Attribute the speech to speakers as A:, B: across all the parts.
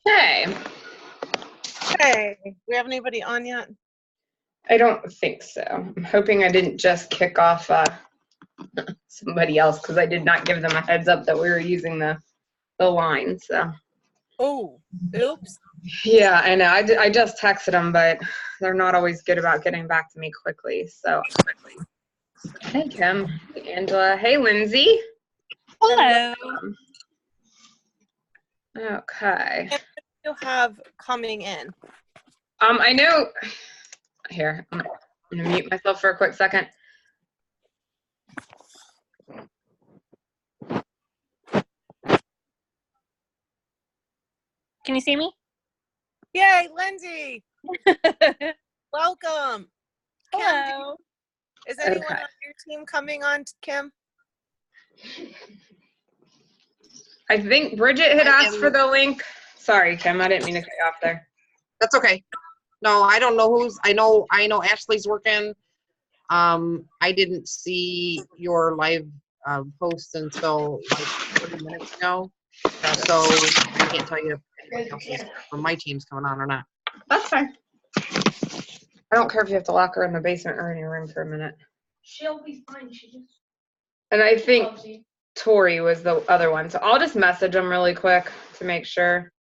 A: Hey,
B: Hey, we have anybody on yet?
A: I don't think so. I'm hoping I didn't just kick off somebody else because I did not give them a heads up that we were using the line. So
B: Oh, oops.
A: yeah, I know. I just texted them, but they're not always good about getting back to me quickly. So hey, Kim, hey, Angela, hey, Lindsay.
C: Hello.
A: Okay.
B: You have coming in.
A: I know. Here, I'm gonna mute myself for a quick second.
C: Can you see me?
B: Yay, Lindsay! Welcome.
C: Hello.
B: Is anyone
A: Okay.
B: on your team coming on, Kim?
A: I think Bridget had asked for the link. Sorry, Kim, I didn't mean to cut you off there.
D: That's okay. No, I don't know who's. I know Ashley's working. I didn't see your live post until like 30 minutes ago, so I can't tell you if from my team's coming on or not.
A: That's fine. I don't care if you have to lock her in the basement or in your room for a minute.
E: She'll be fine. She just
A: And I think
E: loves you.
A: Tori was the other one, so I'll just message them really quick to make sure.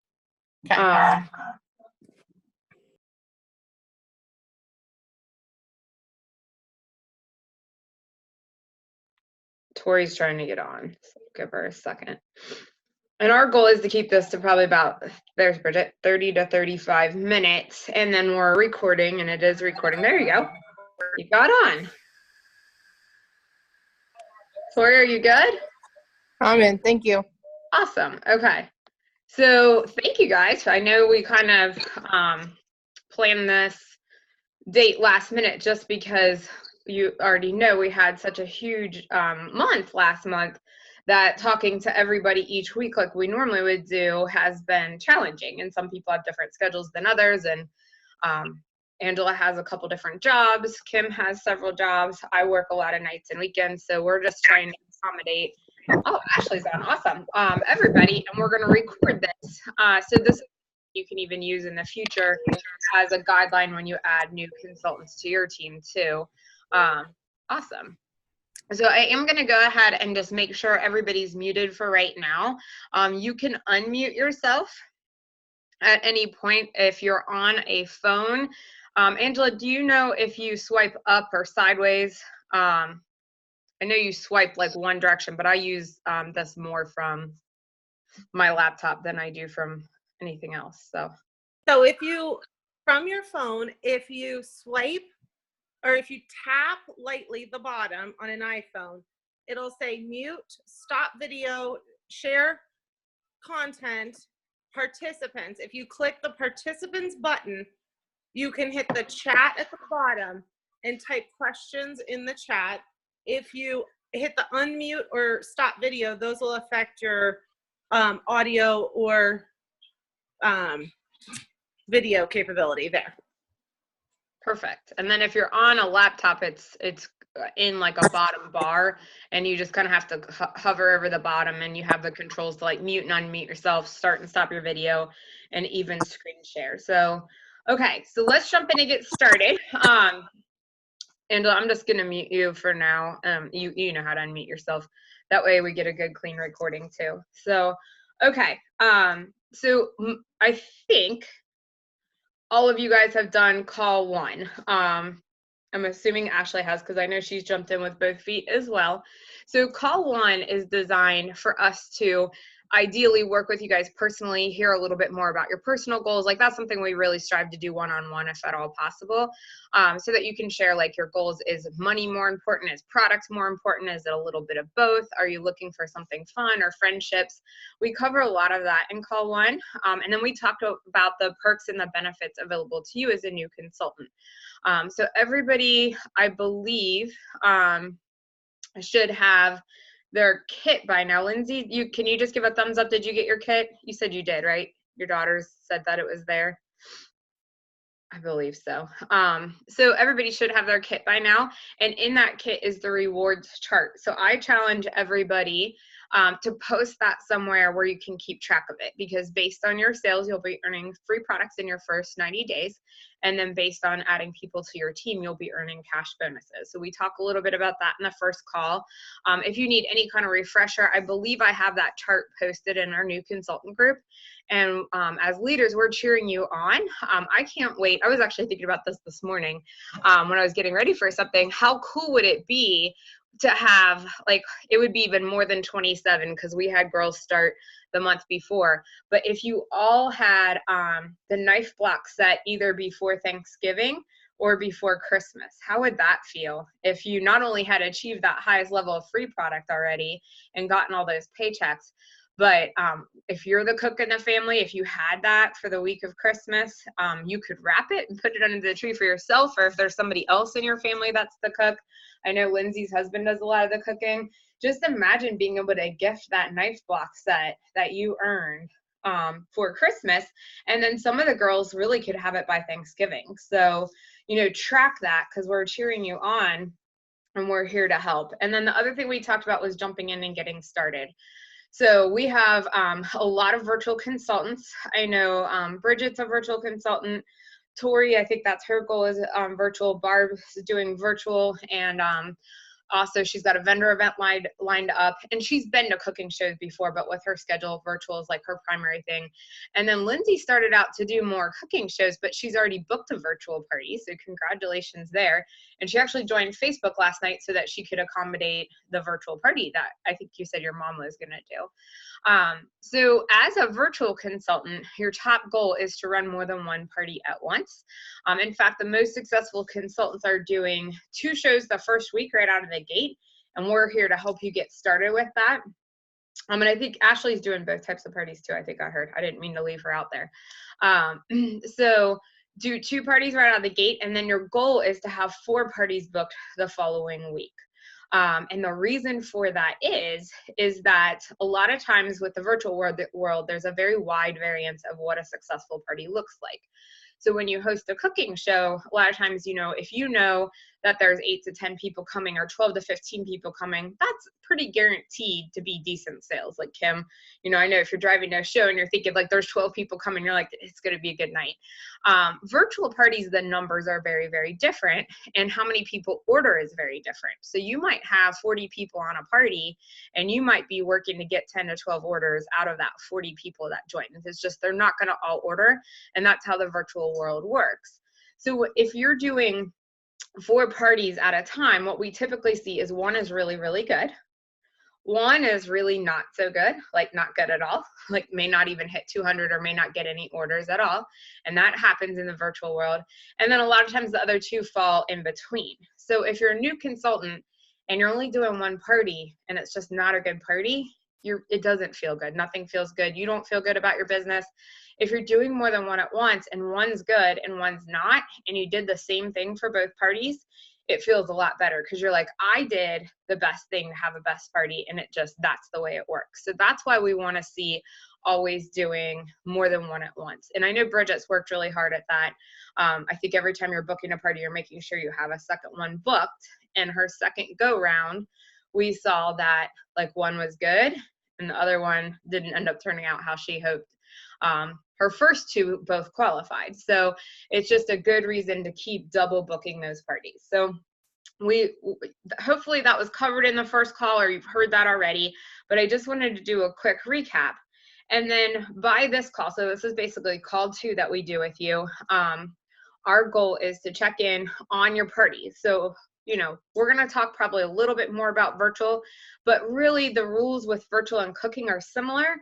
A: Tori's trying to get on, so give her a second. And our goal is to keep this to probably about, there's Bridget, 30 to 35 minutes, and then we're recording, and it is recording. There you go. You got on. Tori, are you good?
B: I'm in. Thank you.
A: Awesome. Okay. So thank you guys. I know we kind of planned this date last minute just because you already know we had such a huge month last month that talking to everybody each week like we normally would do has been challenging, and some people have different schedules than others, and Angela has a couple different jobs, Kim has several jobs, I work a lot of nights and weekends, so we're just trying to accommodate. Oh, Ashley's on. Awesome. Everybody, and we're going to record this. So this you can even use in the future as a guideline when you add new consultants to your team too. Awesome. So I am going to go ahead and just make sure everybody's muted for right now. You can unmute yourself at any point if you're on a phone. Angela, do you know if you swipe up or sideways? I know you swipe like one direction, but I use this more from my laptop than I do from anything else. So
B: if you, from your phone, if you swipe or if you tap lightly the bottom on an iPhone, it'll say mute, stop video, share content, participants. If you click the participants button, you can hit the chat at the bottom and type questions in the chat. If you hit the unmute or stop video, those will affect your audio or video capability there.
A: perfect. And then if you're on a laptop, it's in like a bottom bar, and you just kind of have to hover over the bottom, and you have the controls to like mute and unmute yourself, start and stop your video, and even screen share. So okay, so let's jump in and get started. Angela, I'm just gonna mute you for now. You know how to unmute yourself. That way we get a good clean recording too. So, okay. So I think all of you guys have done call one. I'm assuming Ashley has, because I know she's jumped in with both feet as well. So call one is designed for us to ideally work with you guys personally, hear a little bit more about your personal goals. Like that's something we really strive to do one-on-one if at all possible, so that you can share like your goals. Is money more important? Is products more important? Is it a little bit of both? Are you looking for something fun or friendships? We cover a lot of that in call one. And then we talked about the perks and the benefits available to you as a new consultant. So everybody, I believe, should have their kit by now. Lindsay, can you just give a thumbs up? Did you get your kit? You said you did, right? Your daughters said that it was there. I believe so. So everybody should have their kit by now. And in that kit is the rewards chart. So I challenge everybody to post that somewhere where you can keep track of it, because based on your sales, you'll be earning free products in your first 90 days. And then based on adding people to your team, you'll be earning cash bonuses. So we talk a little bit about that in the first call. If you need any kind of refresher, I believe I have that chart posted in our new consultant group. And as leaders, we're cheering you on. I can't wait. I was actually thinking about this morning when I was getting ready for something. How cool would it be to have, like, it would be even more than 27 because we had girls start the month before. But if you all had the knife block set either before Thanksgiving or before Christmas, how would that feel if you not only had achieved that highest level of free product already and gotten all those paychecks, but if you're the cook in the family, if you had that for the week of Christmas, you could wrap it and put it under the tree for yourself, or if there's somebody else in your family that's the cook. I know Lindsay's husband does a lot of the cooking. Just imagine being able to gift that knife block set that you earned for Christmas, and then some of the girls really could have it by Thanksgiving. So, track that, because we're cheering you on and we're here to help. And then the other thing we talked about was jumping in and getting started. So we have a lot of virtual consultants. I know Bridget's a virtual consultant. Tori, I think that's her goal, is virtual. Barb's doing virtual, and also she's got a vendor event lined up, and she's been to cooking shows before, but with her schedule, virtual is like her primary thing. And then Lindsay started out to do more cooking shows, but she's already booked a virtual party, so congratulations there. And she actually joined Facebook last night so that she could accommodate the virtual party that I think you said your mom was going to do. So as a virtual consultant, your top goal is to run more than one party at once. In fact, the most successful consultants are doing 2 shows the first week right out of the gate, and we're here to help you get started with that. And I think Ashley's doing both types of parties too. I think I heard. I didn't mean to leave her out there. So do 2 parties right out of the gate, and then your goal is to have 4 parties booked the following week. And the reason for that is that a lot of times with the virtual world, there's a very wide variance of what a successful party looks like. So when you host a cooking show, a lot of times, if you know that there's 8 to 10 people coming or 12 to 15 people coming, that's pretty guaranteed to be decent sales. Like Kim, I know if you're driving to a show and you're thinking like there's 12 people coming, you're like, it's going to be a good night. Virtual parties, the numbers are very, very different, and how many people order is very different. So you might have 40 people on a party, and you might be working to get 10 to 12 orders out of that 40 people that join. It's just, they're not going to all order, and that's how the virtual world works. So if you're doing 4 parties at a time, what we typically see is 1 is really, really good. 1 is really not so good, like not good at all, like may not even hit 200 or may not get any orders at all. And that happens in the virtual world. And then a lot of times the other 2 fall in between. So if you're a new consultant and you're only doing 1 party and it's just not a good party, it doesn't feel good. Nothing feels good. You don't feel good about your business. If you're doing more than 1 at once and 1's good and 1's not, and you did the same thing for both parties, it feels a lot better, because you're like, I did the best thing to have a best party, and that's the way it works. So that's why we want to see always doing more than 1 at once. And I know Bridget's worked really hard at that. I think every time you're booking a party, you're making sure you have a second one booked. And her second go round, we saw that like 1 was good and the other one didn't end up turning out how she hoped. Her first 2 both qualified. So it's just a good reason to keep double booking those parties. So hopefully that was covered in the first call, or you've heard that already, but I just wanted to do a quick recap. And then by this call, so this is basically call 2 that we do with you. Our goal is to check in on your party. So, we're going to talk probably a little bit more about virtual, but really the rules with virtual and cooking are similar,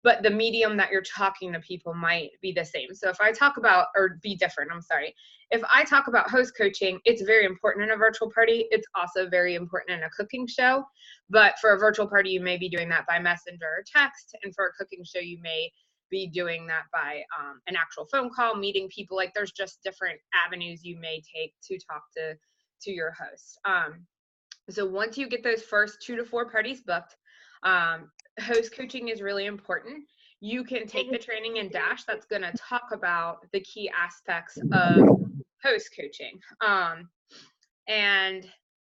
A: but the medium that you're talking to people might be the same. So if I talk about, or be different, I'm sorry. If I talk about host coaching, it's very important in a virtual party. It's also very important in a cooking show. But for a virtual party, you may be doing that by messenger or text. And for a cooking show, you may be doing that by an actual phone call, meeting people. Like there's just different avenues you may take to talk to your host. So once you get those first 2 to 4 parties booked, host coaching is really important. you can take the training in Dash that's going to talk about the key aspects of host coaching. And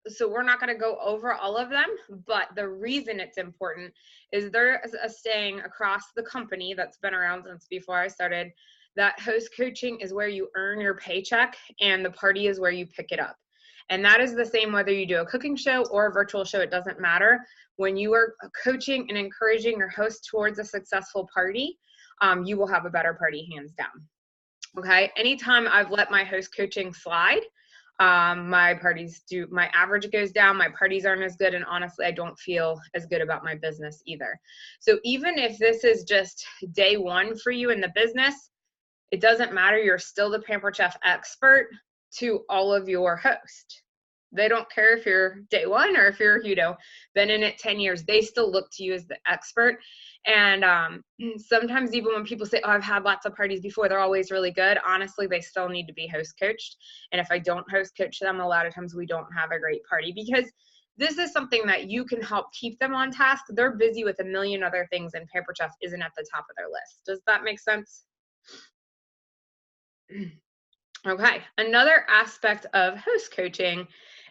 A: so we're not going to go over all of them, but the reason it's important is there is a saying across the company that's been around since before I started, that host coaching is where you earn your paycheck and the party is where you pick it up. And that is the same whether you do a cooking show or a virtual show, it doesn't matter. When you are coaching and encouraging your host towards a successful party, you will have a better party, hands down. Okay, anytime I've let my host coaching slide, my average goes down, my parties aren't as good, and honestly, I don't feel as good about my business either. So even if this is just day one for you in the business, it doesn't matter, you're still the Pampered Chef expert to all of your hosts. They don't care if you're day one or if you're, been in it 10 years, they still look to you as the expert. And sometimes even when people say, oh, I've had lots of parties before, they're always really good. Honestly, they still need to be host coached. And if I don't host coach them, a lot of times we don't have a great party, because this is something that you can help keep them on task. They're busy with a million other things, and Pampered Chef isn't at the top of their list. Does that make sense? Okay, another aspect of host coaching,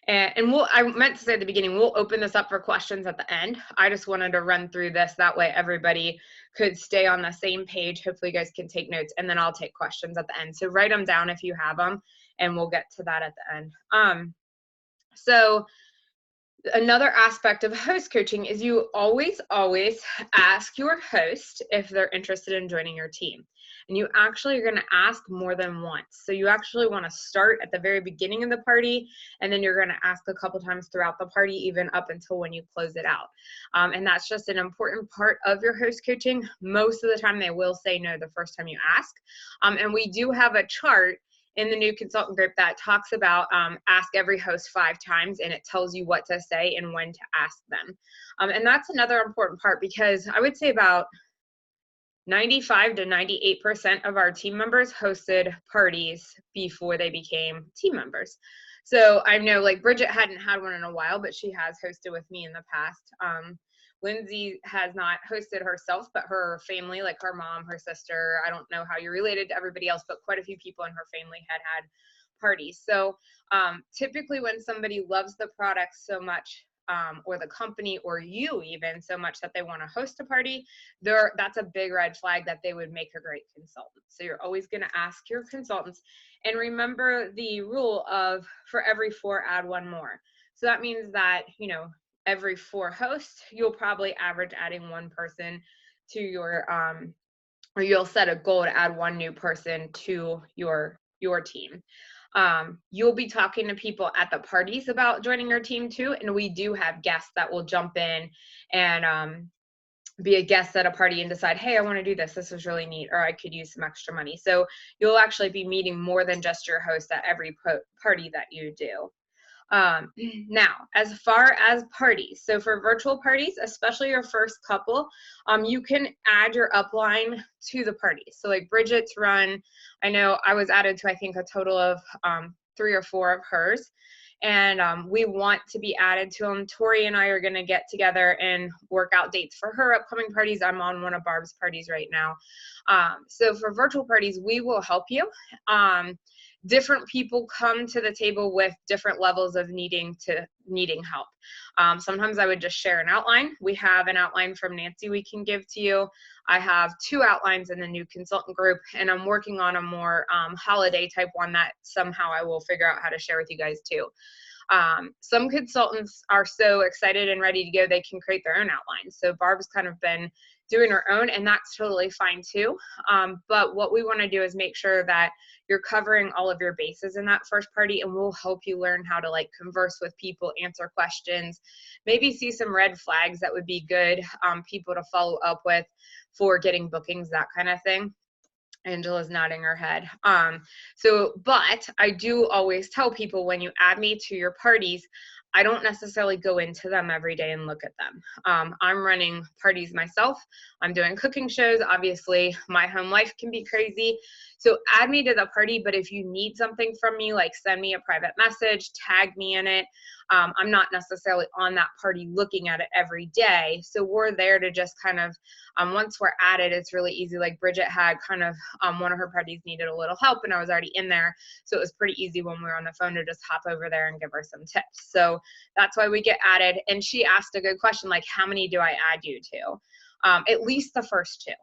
A: and I meant to say at the beginning, we'll open this up for questions at the end. I just wanted to run through this, that way everybody could stay on the same page. Hopefully you guys can take notes, and then I'll take questions at the end. So write them down if you have them, and we'll get to that at the end. So another aspect of host coaching is you always ask your host if they're interested in joining your team. And you actually are going to ask more than once. So you actually want to start at the very beginning of the party, and then you're going to ask a couple times throughout the party, even up until when you close it out. And that's just an important part of your host coaching. Most of the time they will say no the first time you ask. And we do have a chart in the new consultant group that talks about ask every host 5 times, and it tells you what to say and when to ask them. And that's another important part, because I would say about 95 to 98% of our team members hosted parties before they became team members. So I know, like, Bridget hadn't had one in a while, but she has hosted with me in the past. Lindsay has not hosted herself, but her family, like her mom, her sister, I don't know how you're related to everybody else, but quite a few people in her family had parties. So typically when somebody loves the product so much, or the company, or you even so much that they want to host a party, that's a big red flag that they would make a great consultant. So you're always going to ask your consultants, and remember the rule of for every 4, add 1 more. So that means that, every 4 hosts, you'll probably average adding 1 person to your, or you'll set a goal to add 1 new person to your team. You'll be talking to people at the parties about joining your team too. And we do have guests that will jump in and be a guest at a party and decide, hey, I want to do this. This is really neat, or I could use some extra money. So you'll actually be meeting more than just your host at every party that you do. Now, as far as parties, so for virtual parties, especially your first couple, you can add your upline to the party. So like Bridget's run, I know I was added to, I think, a total of 3 or 4 of hers. And we want to be added to them. Tori and I are going to get together and work out dates for her upcoming parties. I'm on one of Barb's parties right now. So for virtual parties, we will help you. Different people come to the table with different levels of needing help. Sometimes I would just share an outline. We have an outline from Nancy we can give to you. I have 2 outlines in the new consultant group, and I'm working on a more holiday type one that somehow I will figure out how to share with you guys too. Some consultants are so excited and ready to go, they can create their own outlines. So Barb's kind of been doing her own, and that's totally fine too. But what we want to do is make sure that you're covering all of your bases in that first party, and we'll help you learn how to like converse with people, answer questions, maybe see some red flags that would be good people to follow up with for getting bookings, that kind of thing. Angela's nodding her head. But I do always tell people, when you add me to your parties, I don't necessarily go into them every day and look at them. I'm running parties myself. I'm doing cooking shows. Obviously, my home life can be crazy. So add me to the party, but if you need something from me, like send me a private message, tag me in it. I'm not necessarily on that party looking at it every day. So we're there to just kind of, once we're at it, it's really easy. Like Bridget had kind of, one of her parties needed a little help and I was already in there. So it was pretty easy when we were on the phone to just hop over there and give her some tips. So that's why we get added. And she asked a good question, like, how many do I add you to? At least the first two.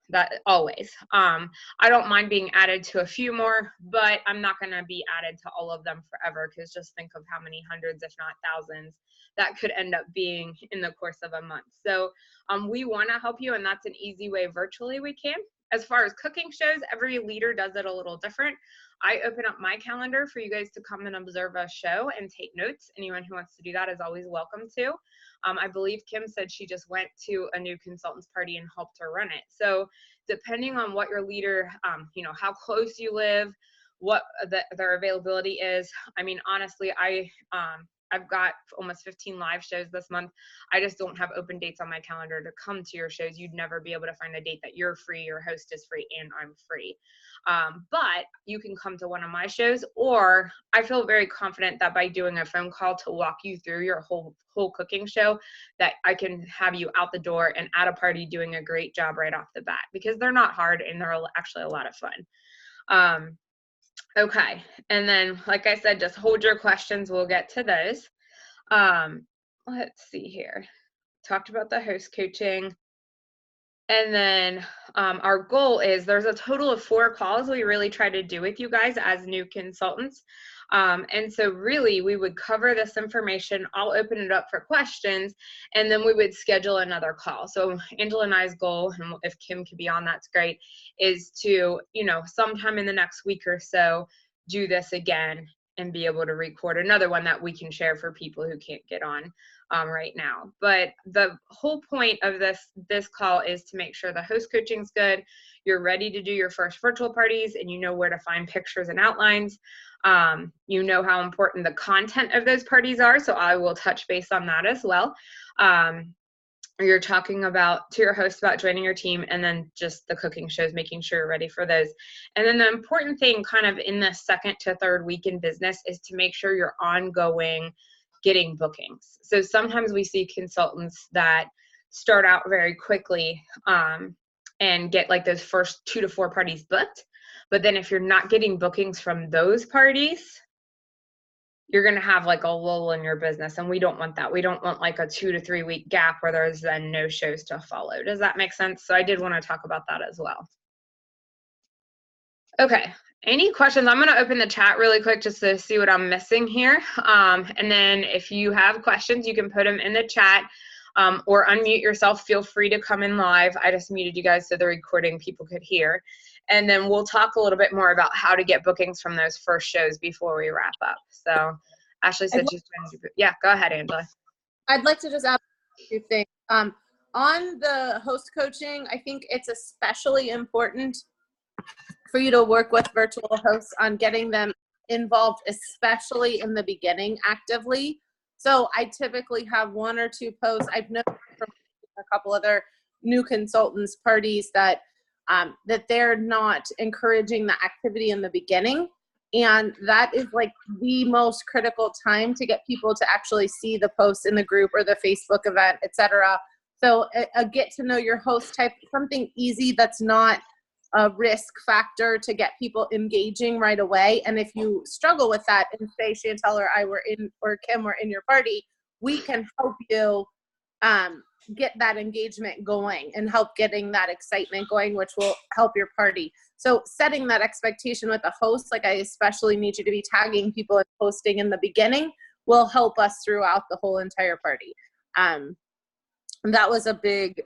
A: That always. I don't mind being added to a few more, but I'm not going to be added to all of them forever, because just think of how many hundreds, if not thousands, that could end up being in the course of a month. So we want to help you, and that's an easy way virtually we can. As far as cooking shows, every leader does it a little different. I open up my calendar for you guys to come and observe a show and take notes. Anyone who wants to do that is always welcome to. I believe Kim said she just went to a new consultant's party and helped her run it. So depending on what your leader, how close you live, what their availability is. I mean, honestly, I've got almost 15 live shows this month. I just don't have open dates on my calendar to come to your shows. You'd never be able to find a date that you're free, your host is free, and I'm free. But you can come to one of my shows, or I feel very confident that by doing a phone call to walk you through your whole cooking show, that I can have you out the door and at a party doing a great job right off the bat, because they're not hard and they're actually a lot of fun. Okay, and then like I said, just hold your questions. We'll get to those. Let's see here. Talked about the host coaching. And then our goal is, there's a total of 4 calls we really try to do with you guys as new consultants. And so really we would cover this information. I'll open it up for questions, and then we would schedule another call. So Angela and I's goal, and if Kim could be on, that's great, is to, sometime in the next week or so, do this again and be able to record another one that we can share for people who can't get on right now. But the whole point of this call is to make sure the host coaching's good, you're ready to do your first virtual parties, and you know where to find pictures and outlines. You know how important the content of those parties are, so I will touch base on that as well. You're talking to your host about joining your team, and then just the cooking shows, making sure you're ready for those. And then the important thing kind of in the 2nd to 3rd week in business is to make sure you're ongoing getting bookings. So sometimes we see consultants that start out very quickly and get like those first 2 to 4 parties booked. But then if you're not getting bookings from those parties, you're going to have like a lull in your business. And we don't want that. We don't want like a 2 to 3 week gap where there's then no shows to follow. Does that make sense? So I did want to talk about that as well. Okay. Any questions? I'm going to open the chat really quick just to see what I'm missing here. And then if you have questions, you can put them in the chat or unmute yourself. Feel free to come in live. I just muted you guys so the recording people could hear. And then we'll talk a little bit more about how to get bookings from those first shows before we wrap up. So Ashley said she's trying to, yeah, go ahead, Angela.
B: I'd like to just add a few things. On the host coaching, I think it's especially important for you to work with virtual hosts on getting them involved, especially in the beginning actively. So I typically have 1 or 2 posts. I've noticed from a couple other new consultants parties that they're not encouraging the activity in the beginning. And that is like the most critical time to get people to actually see the posts in the group or the Facebook event, etc. So a get to know your host type, something easy that's not a risk factor to get people engaging right away. And if you struggle with that, and say Chantel or I were in, or Kim were in your party, we can help you get that engagement going and help getting that excitement going, which will help your party. So setting that expectation with the host, like I especially need you to be tagging people and posting in the beginning, will help us throughout the whole entire party. That was a big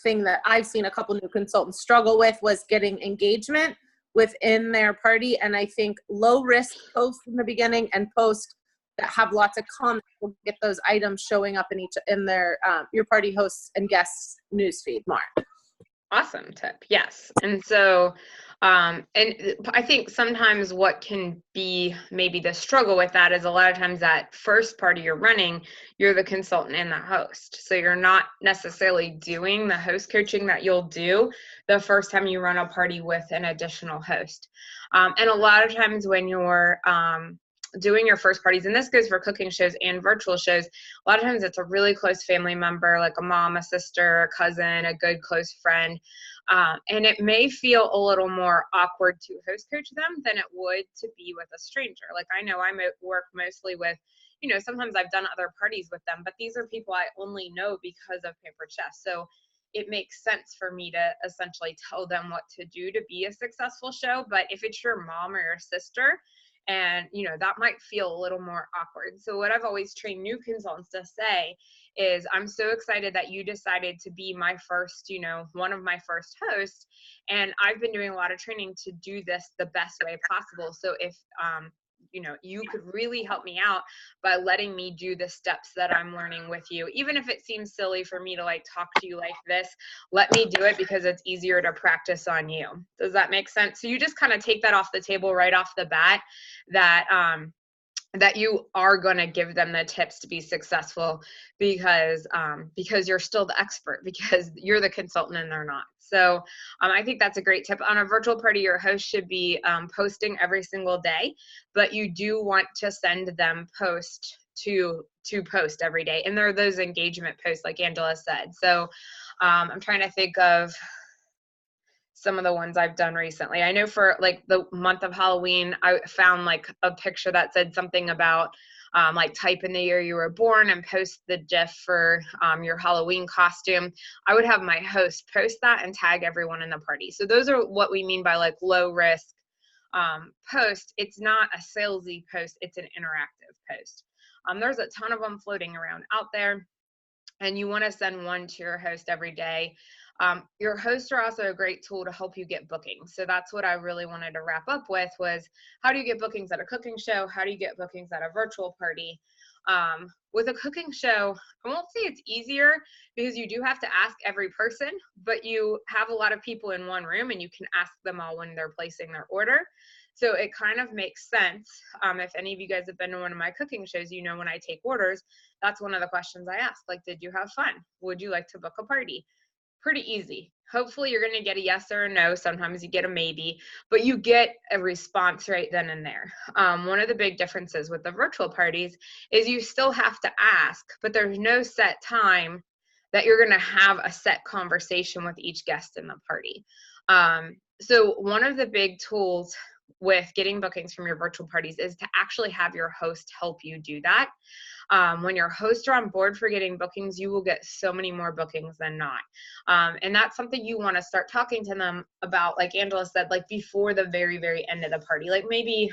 B: thing that I've seen a couple new consultants struggle with, was getting engagement within their party. And I think low risk posts in the beginning and posts that have lots of comments will get those items showing up in their your party hosts and guests newsfeed more.
A: Awesome tip. Yes. And so And I think sometimes what can be maybe the struggle with that is a lot of times that first party you're running, you're the consultant and the host. So you're not necessarily doing the host coaching that you'll do the first time you run a party with an additional host. And a lot of times when you're doing your first parties, and this goes for cooking shows and virtual shows, a lot of times it's a really close family member, like a mom, a sister, a cousin, a good close friend. And it may feel a little more awkward to host coach them than it would to be with a stranger. Like I know I work mostly with, sometimes I've done other parties with them, but these are people I only know because of Pampered Chef. So it makes sense for me to essentially tell them what to do to be a successful show. But if it's your mom or your sister, and that might feel a little more awkward. So what I've always trained new consultants to say is, I'm so excited that you decided to be my first, one of my first hosts, and I've been doing a lot of training to do this the best way possible. So if you could really help me out by letting me do the steps that I'm learning with you, even if it seems silly for me to like talk to you like this, let me do it because it's easier to practice on you. Does that make sense? So you just kind of take that off the table right off the bat, that you are going to give them the tips to be successful because you're still the expert, because you're the consultant and they're not. So I think that's a great tip. On a virtual party, your host should be posting every single day, but you do want to send them post to post every day. And there are those engagement posts like Angela said. So I'm trying to think of some of the ones I've done recently. I know for like the month of Halloween, I found like a picture that said something about like type in the year you were born and post the GIF for your Halloween costume. I would have my host post that and tag everyone in the party. So those are what we mean by like low risk post. It's not a salesy post, it's an interactive post. There's a ton of them floating around out there, and you want to send one to your host every day. Your hosts are also a great tool to help you get bookings. So that's what I really wanted to wrap up with, was how do you get bookings at a cooking show? How do you get bookings at a virtual party? With a cooking show, I won't say it's easier because you do have to ask every person, but you have a lot of people in one room and you can ask them all when they're placing their order. So it kind of makes sense. If any of you guys have been to one of my cooking shows, when I take orders, that's one of the questions I ask. Like, did you have fun? Would you like to book a party? Pretty easy. Hopefully you're going to get a yes or a no. Sometimes you get a maybe, but you get a response right then and there. One of the big differences with the virtual parties is you still have to ask, but there's no set time that you're going to have a set conversation with each guest in the party. So one of the big tools with getting bookings from your virtual parties is to actually have your host help you do that. When your hosts are on board for getting bookings, you will get so many more bookings than not. And that's something you want to start talking to them about, like Angela said, like before the very, very end of the party. Like maybe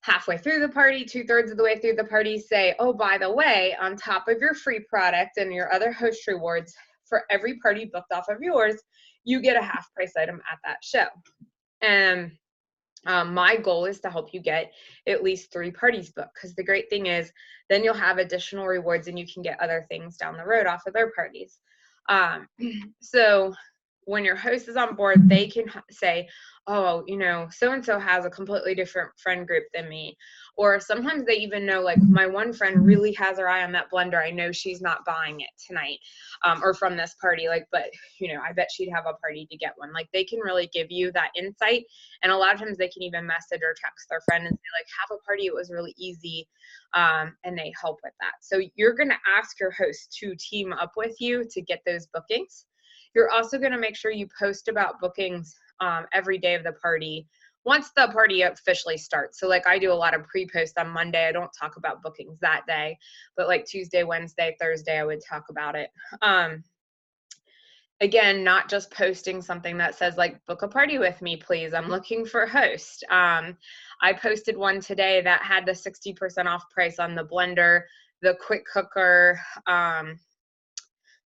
A: halfway through the party, 2/3 of the way through the party, say, oh, by the way, on top of your free product and your other host rewards, for every party booked off of yours, you get a half price item at that show. And my goal is to help you get at least 3 parties booked, because the great thing is then you'll have additional rewards and you can get other things down the road off of their parties. So when your host is on board, they can say, oh, so-and-so has a completely different friend group than me. Or sometimes they even know, like, my one friend really has her eye on that blender. I know she's not buying it tonight or from this party, like, but, I bet she'd have a party to get one. Like, they can really give you that insight. And a lot of times they can even message or text their friend and say, like, have a party. It was really easy. And they help with that. So you're going to ask your host to team up with you to get those bookings. You're also going to make sure you post about bookings every day of the party once the party officially starts. So like I do a lot of pre-posts on Monday. I don't talk about bookings that day, but like Tuesday, Wednesday, Thursday, I would talk about it. Again, not just posting something that says like, book a party with me, please. I'm looking for a host. I posted one today that had the 60% off price on the blender, the quick cooker,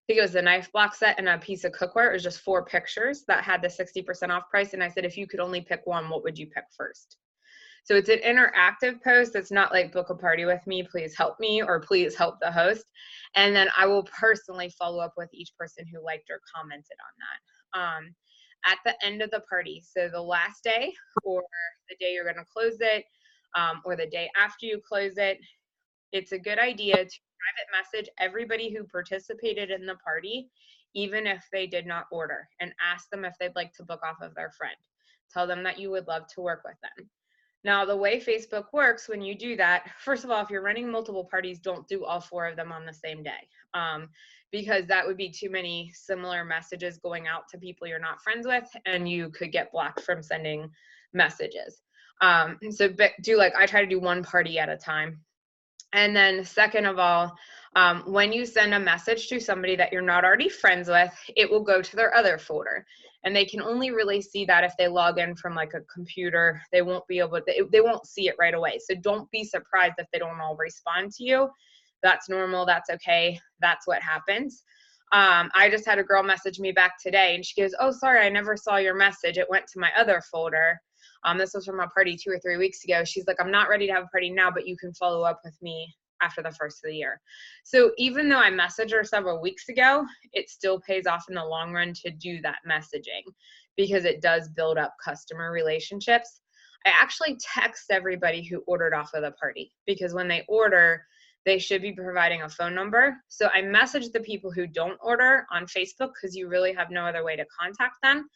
A: I think it was the knife block set and a piece of cookware. It was just 4 pictures that had the 60% off price. And I said, if you could only pick one, what would you pick first? So it's an interactive post. It's not like, book a party with me, please help me, or please help the host. And then I will personally follow up with each person who liked or commented on that. at the end of the party. So the last day or the day you're going to close it, or the day after you close it, it's a good idea to private message everybody who participated in the party, even if they did not order, and ask them if they'd like to book off of their friend. Tell them that you would love to work with them. Now, the way Facebook works when you do that, first of all, if you're running multiple parties, don't do all 4 of them on the same day, because that would be too many similar messages going out to people you're not friends with, and you could get blocked from sending messages. So do like, I try to do 1 party at a time. And then second of all, when you send a message to somebody that you're not already friends with, it will go to their other folder. And they can only really see that if they log in from like a computer. They won't be able to, they won't see it right away. So don't be surprised if they don't all respond to you. That's normal. That's okay. That's what happens. I just had a girl message me back today and she goes, "Oh, sorry, I never saw your message. It went to my other folder." This was from a party 2 or 3 weeks ago. She's like, "I'm not ready to have a party now, but you can follow up with me after the first of the year." So even though I messaged her several weeks ago, it still pays off in the long run to do that messaging because it does build up customer relationships. I actually text everybody who ordered off of the party because when they order, they should be providing a phone number. So I message the people who don't order on Facebook because you really have no other way to contact them.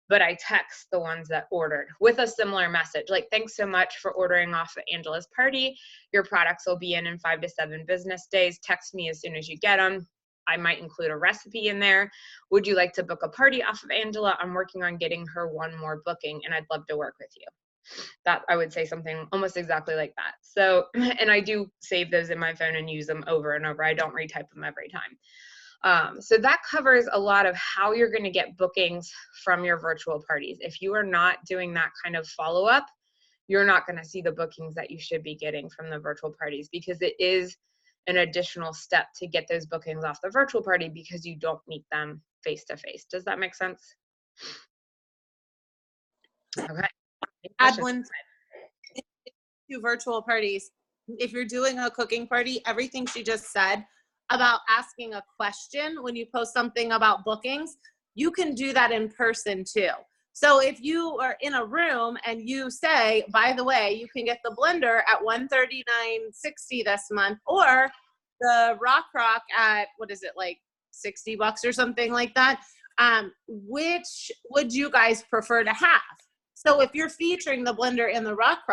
A: But I text the ones that ordered with a similar message, like, "Thanks so much for ordering off of Angela's party. Your products will be in 5 to 7 business days. Text me as soon as you get them. I might include a recipe in there. Would you like to book a party off of Angela? I'm working on getting her 1 more booking and I'd love to work with you." That I would say something almost exactly like that. So, and I do save those in my phone and use them over and over. I don't retype them every time. So that covers a lot of how you're going to get bookings from your virtual parties. If you are not doing that kind of follow-up, you're not going to see the bookings that you should be getting from the virtual parties because it is an additional step to get those bookings off the virtual party because you don't meet them face-to-face. Does that make sense? Okay.
B: Add one to virtual parties. If you're doing a cooking party, everything she just said about asking a question when you post something about bookings, you can do that in person too. So if you are in a room and you say, "By the way, you can get the blender at $139.60 this month, or the Rock at, what is it, like $60 or something like that, which would you guys prefer to have?" So if you're featuring the blender and the Rock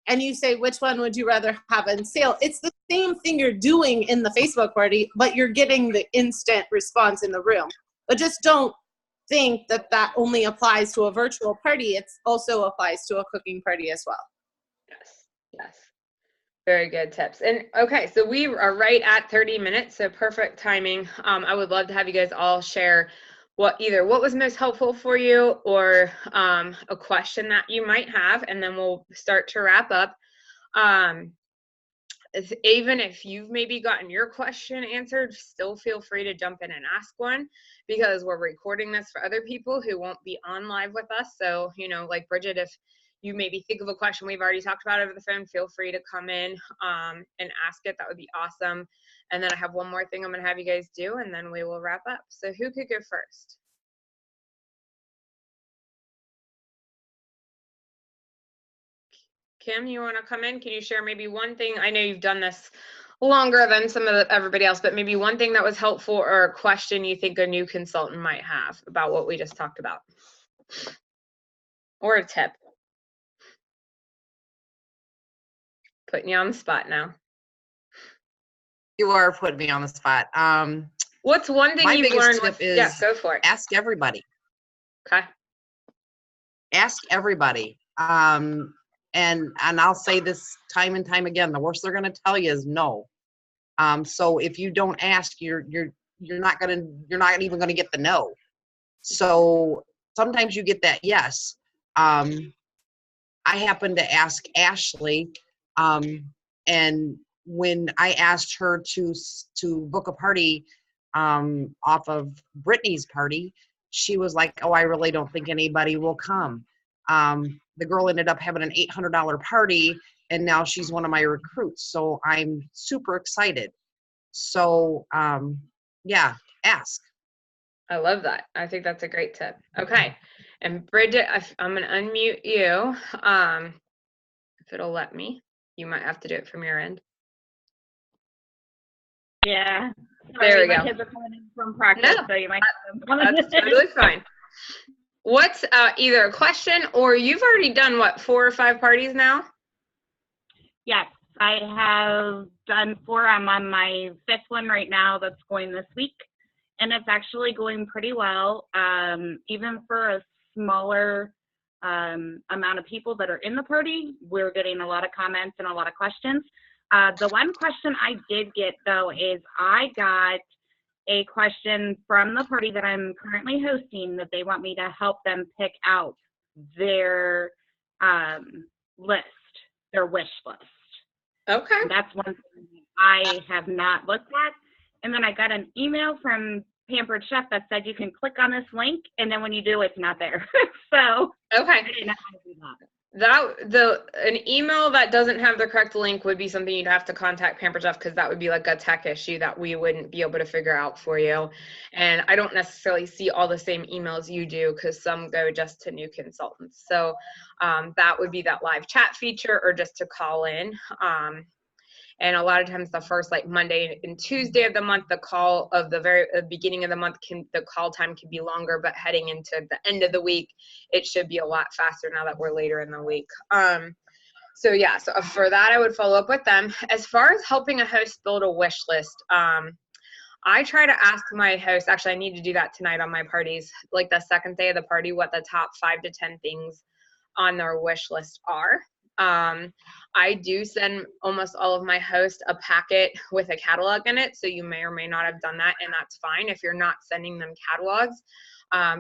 B: and you say, "Which one would you rather have on sale?" It's the same thing you're doing in the Facebook party, but you're getting the instant response in the room. But just don't think that that only applies to a virtual party. It also applies to a cooking party as well.
A: Yes, yes. Very good tips. And okay, so we are right at 30 minutes, so perfect timing. I would love to have you guys all share what was most helpful for you or a question that you might have, and then we'll start to wrap up. Even if you've maybe gotten your question answered, still feel free to jump in and ask one because we're recording this for other people who won't be on live with us. So, like Bridget, if you maybe think of a question we've already talked about over the phone, feel free to come in and ask it. That would be awesome. And then I have one more thing I'm going to have you guys do, and then we will wrap up. So who could go first? Kim, you want to come in? Can you share maybe one thing? I know you've done this longer than everybody else, but maybe one thing that was helpful or a question you think a new consultant might have about what we just talked about. Or a tip. Putting you on the spot now.
D: You are putting me on the spot.
A: What's one thing
D: my
A: you've
D: biggest
A: learned
D: tip
A: with, yeah,
D: is
A: go for it.
D: ask everybody.
A: Okay.
D: Ask everybody. And I'll say this time and time again, the worst they're going to tell you is no. So if you don't ask, you're not even going to get the no. So sometimes you get that yes. I happened to ask Ashley, and when I asked her to book a party off of Brittany's party, she was like, "Oh, I really don't think anybody will come." The girl ended up having an $800 party, and now she's one of my recruits. So I'm super excited. So yeah, ask.
A: I love that. I think that's a great tip. Okay. And Bridget, I'm going to unmute you. If it'll let me, you might have to do it from your end.
C: Yeah.
A: There we
C: my
A: go.
C: kids are coming in from practice,
A: No,
C: so you might
A: That's totally fine. What's either a question or you've already done what, 4 or 5 parties now?
C: Yes, I have done 4. I'm on my 5th one right now that's going this week, and it's actually going pretty well. Even for a smaller amount of people that are in the party, we're getting a lot of comments and a lot of questions. The one question I did get, though, is I got a question from the party that I'm currently hosting that they want me to help them pick out their list, their wish list.
A: Okay.
C: And that's one thing I have not looked at. And then I got an email from Pampered Chef that said you can click on this link, and then when you do, it's not there. So
A: Okay.
C: I didn't know how to do that.
A: An email that doesn't have the correct link would be something you'd have to contact Pampered Chef, because that would be like a tech issue that we wouldn't be able to figure out for you. And I don't necessarily see all the same emails you do, because some go just to new consultants. So that would be that live chat feature, or just to call in. And a lot of times the first like Monday and Tuesday of the month, the call of the very beginning of the month, the call time can be longer, but heading into the end of the week, it should be a lot faster now that we're later in the week. So yeah, so for that, I would follow up with them. As far as helping a host build a wish list, I try to ask my host, actually I need to do that tonight on my parties, like the second day of the party, what the top 5 to 10 things on their wish list are. I do send almost all of my hosts a packet with a catalog in it, so you may or may not have done that, and that's fine. If you're not sending them catalogs,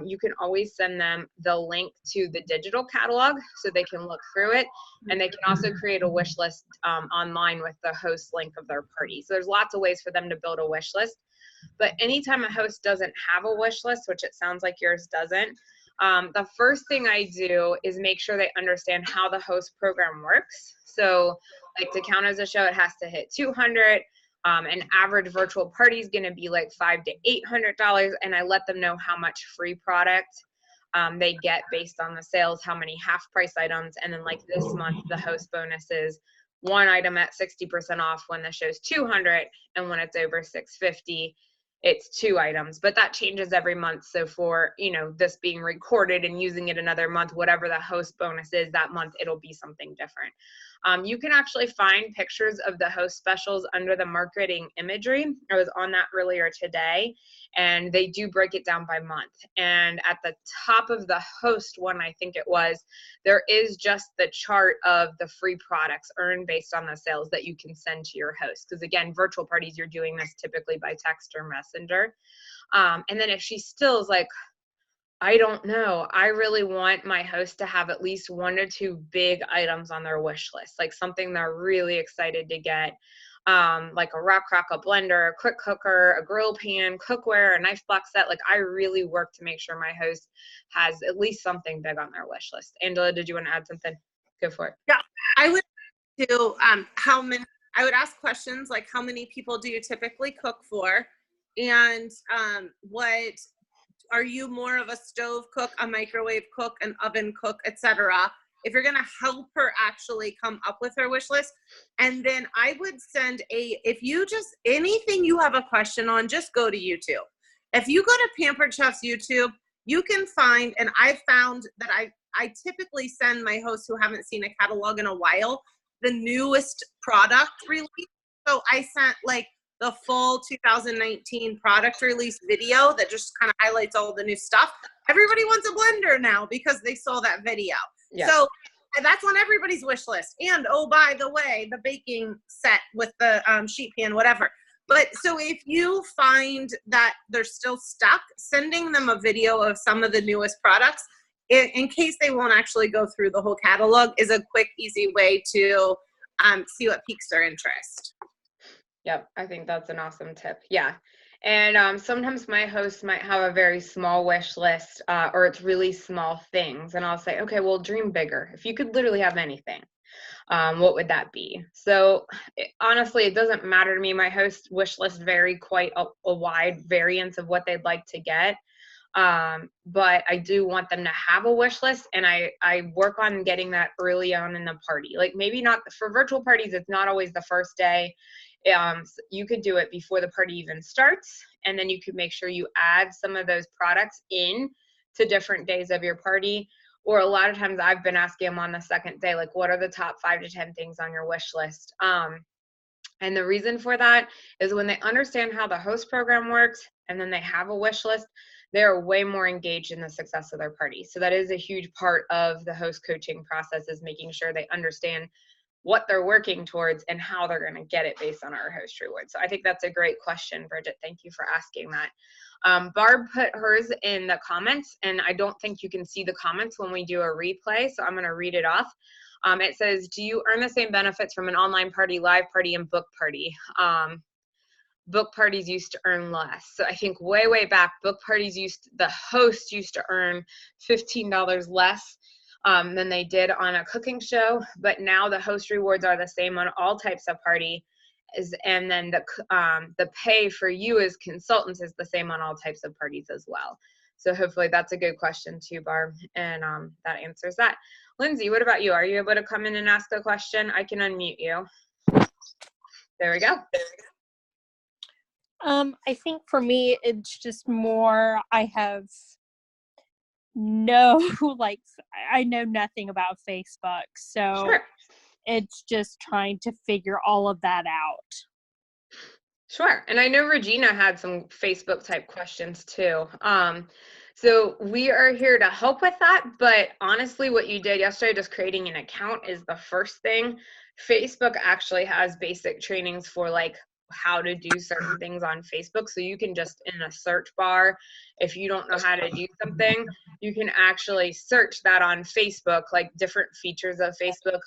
A: you can always send them the link to the digital catalog so they can look through it, and they can also create a wish list online with the host link of their party. So there's lots of ways for them to build a wish list. But anytime a host doesn't have a wish list, which it sounds like yours doesn't, the first thing I do is make sure they understand how the host program works. So like to count as a show, it has to hit 200. An average virtual party is going to be like $500 to $800. And I let them know how much free product they get based on the sales, how many half price items. And then like this month, the host bonus is 1 item at 60% off when the show's 200. And when it's over 650, it's 2 items, but that changes every month. So for, this being recorded and using it another month, whatever the host bonus is that month, it'll be something different. You can actually find pictures of the host specials under the marketing imagery. I was on that earlier today, and they do break it down by month. And at the top of the host one, I think it was, there is just the chart of the free products earned based on the sales that you can send to your host. Because again, virtual parties, you're doing this typically by text or messenger. And then if she still is like, I don't know, I really want my host to have at least 1 or 2 big items on their wish list, like something they're really excited to get, like a rock crock, a blender, a quick cooker, a grill pan, cookware, a knife block set. Like I really work to make sure my host has at least something big on their wish list. Angela, did you want to add something? Go for it.
B: Yeah, I would do I would ask questions like how many people do you typically cook for, and what are you more of a stove cook, a microwave cook, an oven cook, etc. If you're gonna help her actually come up with her wish list, and then I would send anything you have a question on, just go to YouTube. If you go to Pampered Chef's YouTube, you can find, and I found that I typically send my hosts who haven't seen a catalog in a while the newest product release. So I sent like the full 2019 product release video that just kind of highlights all the new stuff. Everybody wants a blender now because they saw that video. Yeah. So that's on everybody's wish list. And oh, by the way, the baking set with the sheet pan, whatever. But so if you find that they're still stuck, sending them a video of some of the newest products, in case they won't actually go through the whole catalog, is a quick, easy way to see what piques their interest.
A: Yep, I think that's an awesome tip. Yeah. And sometimes my hosts might have a very small wish list, or it's really small things. And I'll say, okay, well, dream bigger. If you could literally have anything, what would that be? So honestly, it doesn't matter to me. My hosts wish list vary quite a wide variance of what they'd like to get. But I do want them to have a wish list, and I work on getting that early on in the party. Like maybe not for virtual parties, it's not always the first day. You could do it before the party even starts, and then you could make sure you add some of those products in to different days of your party. Or a lot of times I've been asking them on the second day, like, what are the top 5 to 10 things on your wish list? And the reason for that is when they understand how the host program works and then they have a wish list, they're way more engaged in the success of their party. So that is a huge part of the host coaching process, is making sure they understand what they're working towards and how they're going to get it based on our host rewards. So I think that's a great question, Bridget. Thank you for asking that. Barb put hers in the comments, and I don't think you can see the comments when we do a replay, so I'm going to read it off. It says, do you earn the same benefits from an online party, live party, and book party? Book parties used to earn less. So I think way back, book parties the host used to earn $15 less than they did on a cooking show, but now the host rewards are the same on all types of party. And then the pay for you as consultants is the same on all types of parties as well. So hopefully that's a good question too, Barb, and that answers that. Lindsay, what about you? Are you able to come in and ask a question? I can unmute you. There we go.
F: I think for me, it's just more, I have no, like, I know nothing about Facebook. So
A: Sure.
F: It's just trying to figure all of that out.
A: Sure. And I know Regina had some Facebook type questions too. So we are here to help with that. But honestly, what you did yesterday, just creating an account, is the first thing. Facebook actually has basic trainings for like how to do certain things on Facebook. So you can just, in a search bar, if you don't know how to do something, you can actually search that on Facebook, like different features of Facebook.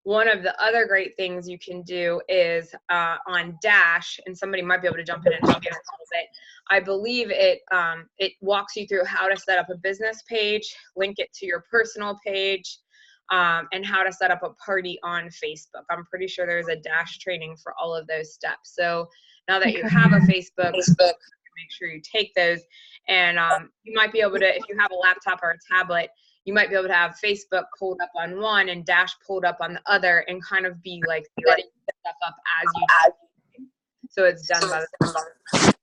A: One of the other great things you can do is on Dash, and somebody might be able to jump in and help you a little bit. I believe it walks you through how to set up a business page, link it to your personal page, and how to set up a party on Facebook. I'm pretty sure there's a Dash training for all of those steps. So now that you have a Facebook, make sure you take those. And you might be able to, if you have a laptop or a tablet, you might be able to have Facebook pulled up on one and Dash pulled up on the other, and kind of be like setting stuff up as you do. So it's done by the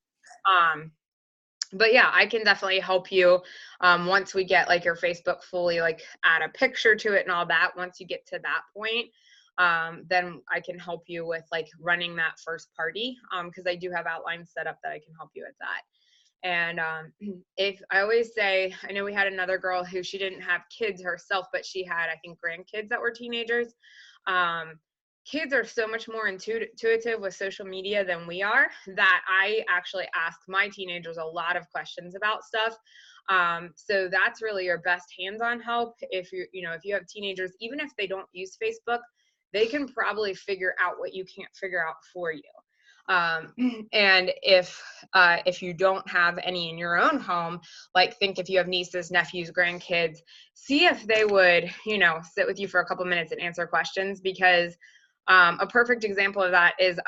A: but yeah, I can definitely help you once we get like your Facebook fully, like add a picture to it and all that. Once you get to that point, then I can help you with like running that first party, because I do have outlines set up that I can help you with that. And if I always say, I know we had another girl who, she didn't have kids herself, but she had, I think, grandkids that were teenagers. Kids are so much more intuitive with social media than we are, that I actually ask my teenagers a lot of questions about stuff. So that's really your best hands-on help. If if you have teenagers, even if they don't use Facebook, they can probably figure out what you can't figure out for you. And if you don't have any in your own home, like think if you have nieces, nephews, grandkids, see if they would, sit with you for a couple minutes and answer questions, because a perfect example of that is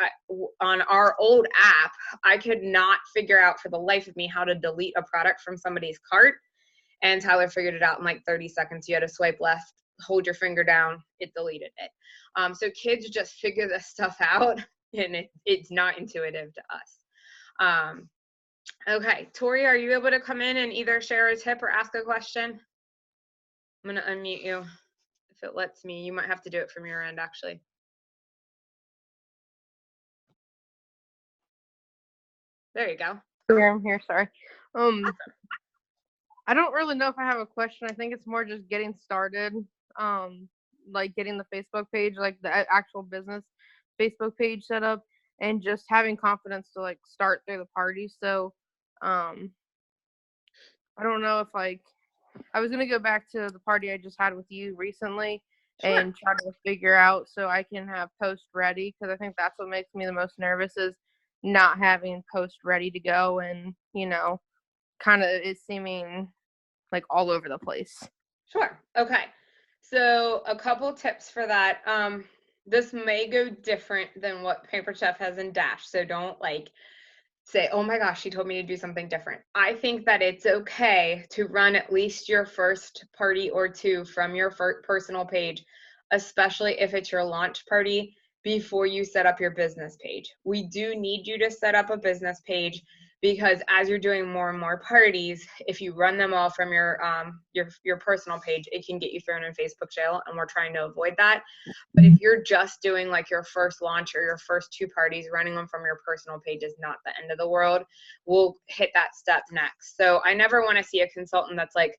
A: on our old app, I could not figure out for the life of me how to delete a product from somebody's cart. And Tyler figured it out in like 30 seconds. You had to swipe left, hold your finger down, it deleted it. So kids just figure this stuff out, and it's not intuitive to us. Okay, Tori, are you able to come in and either share a tip or ask a question? I'm going to unmute you if it lets me. You might have to do it from your end, actually. There you go.
G: Here, I'm here, sorry. I don't really know if I have a question. I think it's more just getting started. Like getting the Facebook page, like the actual business Facebook page set up, and just having confidence to like start through the party. So I don't know if like I was gonna go back to the party I just had with you recently. Sure. And try to figure out so I can have post ready, because I think that's what makes me the most nervous, is not having post ready to go, and kind of it seeming like all over the place.
A: Sure. Okay. So a couple tips for that. This may go different than what Paper Chef has in Dash, so don't like say, oh my gosh, she told me to do something different. I think that it's okay to run at least your first party or two from your personal page, especially if it's your launch party, before you set up your business page. We do need you to set up a business page, because as you're doing more and more parties, if you run them all from your personal page, it can get you thrown in Facebook jail, and we're trying to avoid that. But if you're just doing like your first launch or your first 2 parties, running them from your personal page is not the end of the world. We'll hit that step next. So I never want to see a consultant that's like,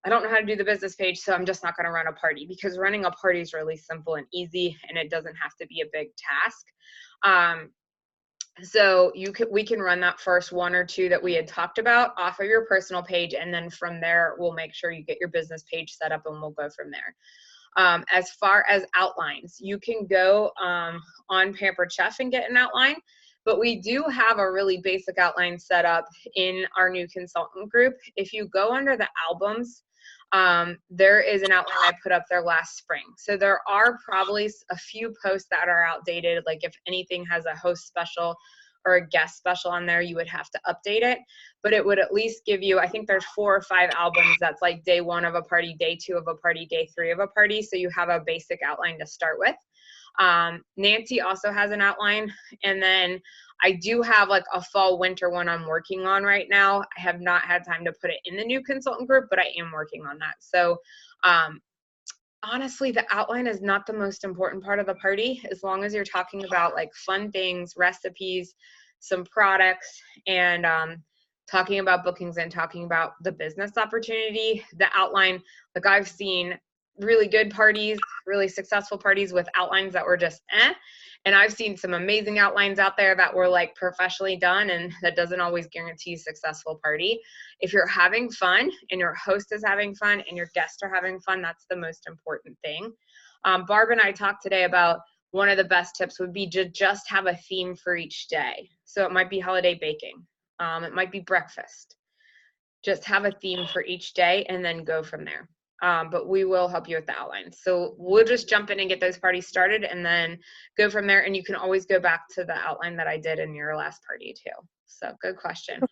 A: I don't know how to do the business page, so I'm just not going to run a party, because running a party is really simple and easy, and it doesn't have to be a big task. So we can run that first 1 or 2 that we had talked about off of your personal page, and then from there, we'll make sure you get your business page set up, and we'll go from there. As far as outlines, you can go on Pampered Chef and get an outline, but we do have a really basic outline set up in our new consultant group. If you go under the albums, there is an outline I put up there last spring. So there are probably a few posts that are outdated. Like if anything has a host special or a guest special on there, you would have to update it, but it would at least give you, I think there's 4 or 5 albums that's like day 1 of a party, day 2 of a party, day 3 of a party. So you have a basic outline to start with. Nancy also has an outline, and then I do have like a fall winter one I'm working on right now. I have not had time to put it in the new consultant group, but I am working on that. So honestly, the outline is not the most important part of the party, as long as you're talking about like fun things, recipes, some products, and talking about bookings and talking about the business opportunity. The outline, like I've seen really good parties, really successful parties with outlines that were just and I've seen some amazing outlines out there that were like professionally done, and that doesn't always guarantee a successful party. If you're having fun and your host is having fun and your guests are having fun, that's the most important thing. Barb and I talked today about one of the best tips would be to just have a theme for each day. So it might be holiday baking. It might be breakfast. Just have a theme for each day and then go from there. But we will help you with the outlines. So we'll just jump in and get those parties started and then go from there. And you can always go back to the outline that I did in your last party too. So good question.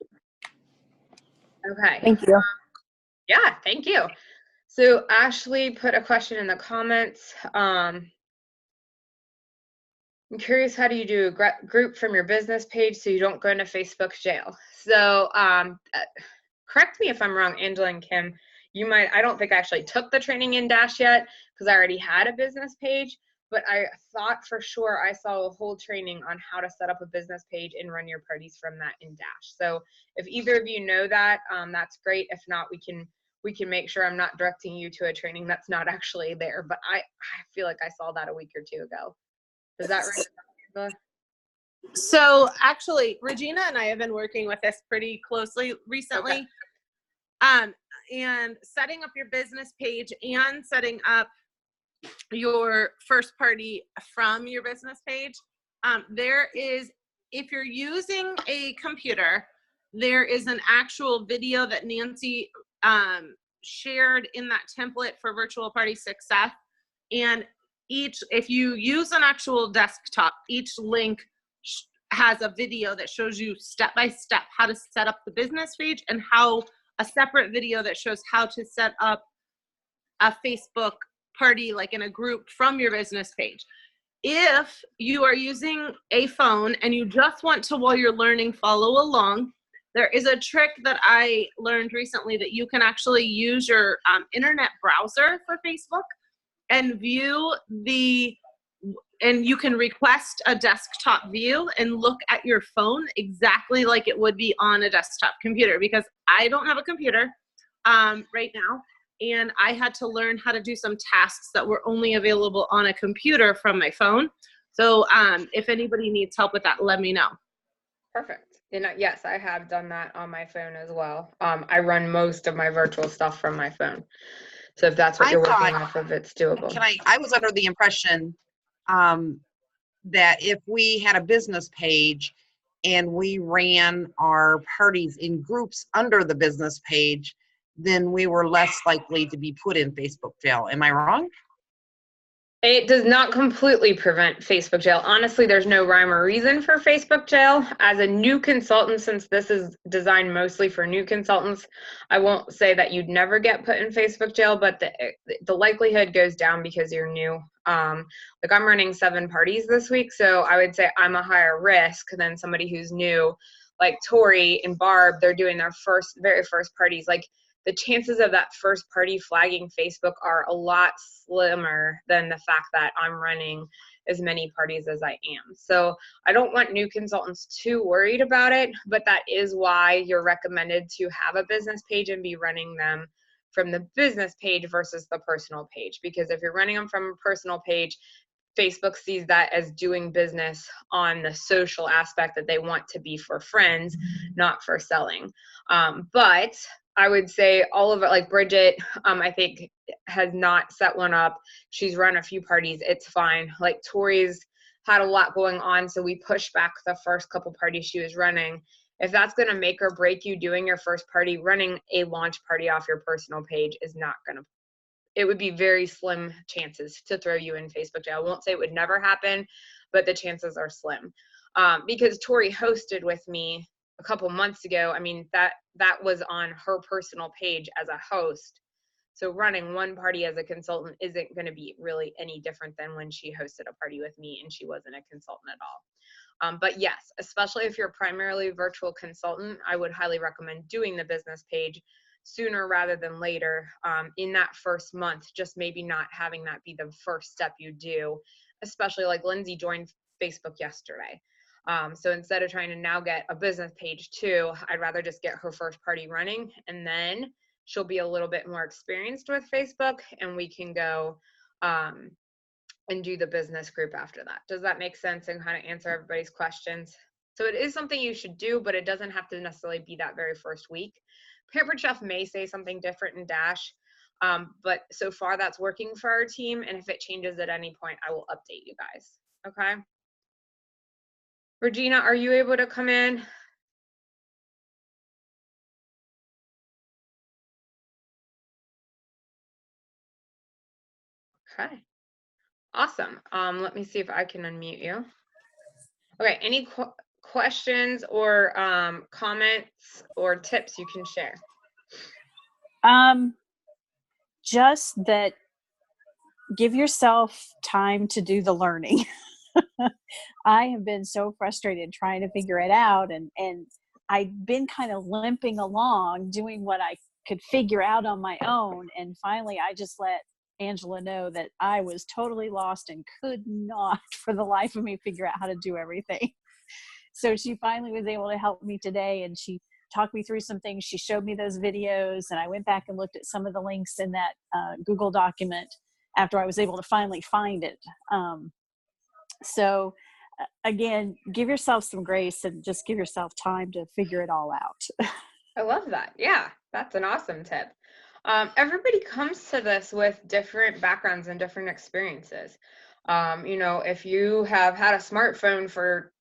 A: Okay.
G: Thank you.
A: Yeah, thank you. So Ashley put a question in the comments. I'm curious, how do you do a group from your business page so you don't go into Facebook jail? So correct me if I'm wrong, Angela and Kim. You might, I don't think I actually took the training in Dash yet because I already had a business page, but I thought for sure I saw a whole training on how to set up a business page and run your parties from that in Dash. So if either of you know that, that's great. If not, we can make sure I'm not directing you to a training that's not actually there, but I feel like I saw that a week or 2 ago. Is that right?
B: So actually, Regina and I have been working with this pretty closely recently. Okay. And setting up your business page and setting up your first party from your business page. There is, if you're using a computer, there is an actual video that Nancy shared in that template for virtual party success. And if you use an actual desktop, each link has a video that shows you step by step how to set up the business page, and how a separate video that shows how to set up a Facebook party, like in a group from your business page. If you are using a phone and you just want to, while you're learning, follow along, there is a trick that I learned recently that you can actually use your internet browser for Facebook and view and you can request a desktop view and look at your phone exactly like it would be on a desktop computer, because I don't have a computer right now, and I had to learn how to do some tasks that were only available on a computer from my phone. So if anybody needs help with that, let me know.
A: Perfect. And yes, I have done that on my phone as well. I run most of my virtual stuff from my phone. So if that's what you're working off of, it's doable.
D: I was under the impression that if we had a business page and we ran our parties in groups under the business page, then we were less likely to be put in Facebook jail. Am I wrong?
A: It does not completely prevent Facebook jail. Honestly, there's no rhyme or reason for Facebook jail. As a new consultant, since this is designed mostly for new consultants, I won't say that you'd never get put in Facebook jail, but the likelihood goes down because you're new. Like I'm running 7 parties this week, so I would say I'm a higher risk than somebody who's new. Like Tori and Barb, they're doing their very first parties. Like the chances of that first party flagging Facebook are a lot slimmer than the fact that I'm running as many parties as I am. So I don't want new consultants too worried about it, but that is why you're recommended to have a business page and be running them from the business page versus the personal page. Because if you're running them from a personal page, Facebook sees that as doing business on the social aspect that they want to be for friends, not for selling. But I would say all of it, like Bridget, I think has not set one up. She's run a few parties. It's fine. Like Tori's had a lot going on, so we pushed back the first couple parties she was running. If that's going to make or break you doing your first party, running a launch party off your personal page is not going to, it would be very slim chances to throw you in Facebook jail. I won't say it would never happen, but the chances are slim. Because Tori hosted with me a couple months ago. I mean, that was on her personal page as a host. So running one party as a consultant isn't going to be really any different than when she hosted a party with me and she wasn't a consultant at all. But yes, especially if you're primarily a virtual consultant, I would highly recommend doing the business page sooner rather than later in that first month, just maybe not having that be the first step you do, especially like Lindsay joined Facebook yesterday. So instead of trying to now get a business page too, I'd rather just get her first party running, and then she'll be a little bit more experienced with Facebook and we can go and do the business group after that. Does that make sense and kind of answer everybody's questions? So it is something you should do, but it doesn't have to necessarily be that very first week. Pampered Chef may say something different in Dash, but so far that's working for our team. And if it changes at any point, I will update you guys. Okay. Regina, are you able to come in? Okay. Awesome. Let me see if I can unmute you. Okay. Any questions or comments or tips you can share?
F: Just that give yourself time to do the learning. I have been so frustrated trying to figure it out, and I've been kind of limping along doing what I could figure out on my own, and finally I just let Angela know that I was totally lost and could not for the life of me figure out how to do everything. So she finally was able to help me today, and she talked me through some things. She showed me those videos, and I went back and looked at some of the links in that Google document after I was able to finally find it. So again, give yourself some grace and just give yourself time to figure it all out.
A: I love that. Yeah, that's an awesome tip. Everybody comes to this with different backgrounds and different experiences. You know, if you have had a smartphone for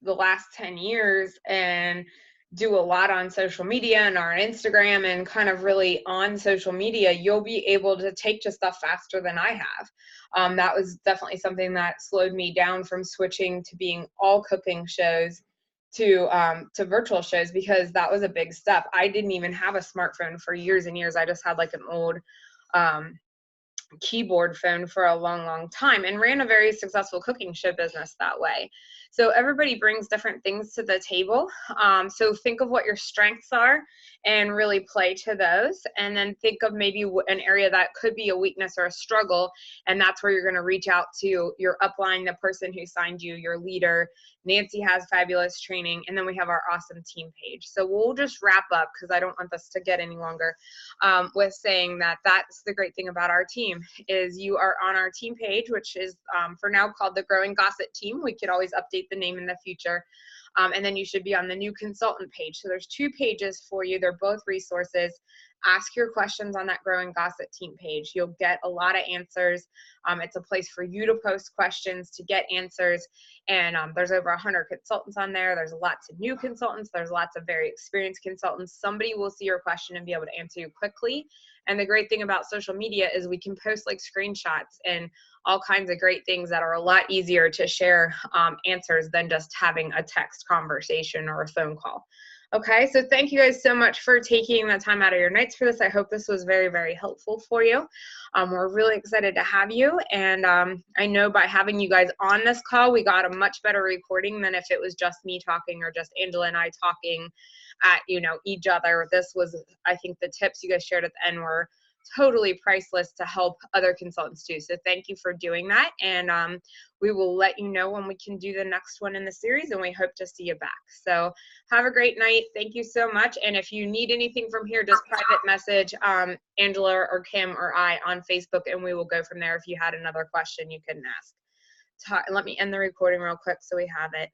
A: the last 10 years and do a lot on social media and on Instagram and kind of really on social media, you'll be able to take to stuff faster than I have. That was definitely something that slowed me down from switching to being all cooking shows to virtual shows, because that was a big step. I didn't even have a smartphone for years and years. I just had like an old keyboard phone for a long time and ran a very successful cooking show business that way. So everybody brings different things to the table. So think of what your strengths are and really play to those. And then think of maybe an area that could be a weakness or a struggle. And that's where you're going to reach out to your upline, the person who signed you, your leader. Nancy has fabulous training. And then we have our awesome team page. So we'll just wrap up because I don't want this to get any longer with saying that that's the great thing about our team is you are on our team page, which is for now called the Growing Gossip Team. We could always update the name in the future. And then you should be on the new consultant page. So there's 2 pages for you. They're both resources. Ask your questions on that Growing Gossip Team page. You'll get a lot of answers. It's a place for you to post questions to get answers. And there's over 100 consultants on there. There's lots of new consultants. There's lots of very experienced consultants. Somebody will see your question and be able to answer you quickly. And the great thing about social media is we can post like screenshots and all kinds of great things that are a lot easier to share answers than just having a text conversation or a phone call. Okay, so thank you guys so much for taking the time out of your nights for this. I hope this was very, very helpful for you. We're really excited to have you. And I know by having you guys on this call, we got a much better recording than if it was just me talking or just Angela and I talking at, you know, each other. This was, I think the tips you guys shared at the end were totally priceless to help other consultants too. So thank you for doing that. And we will let you know when we can do the next one in the series, and we hope to see you back. So have a great night. Thank you so much. And if you need anything from here, just private message Angela or Kim or I on Facebook, and we will go from there. If you had another question, you couldn't ask. Let me end the recording real quick so we have it.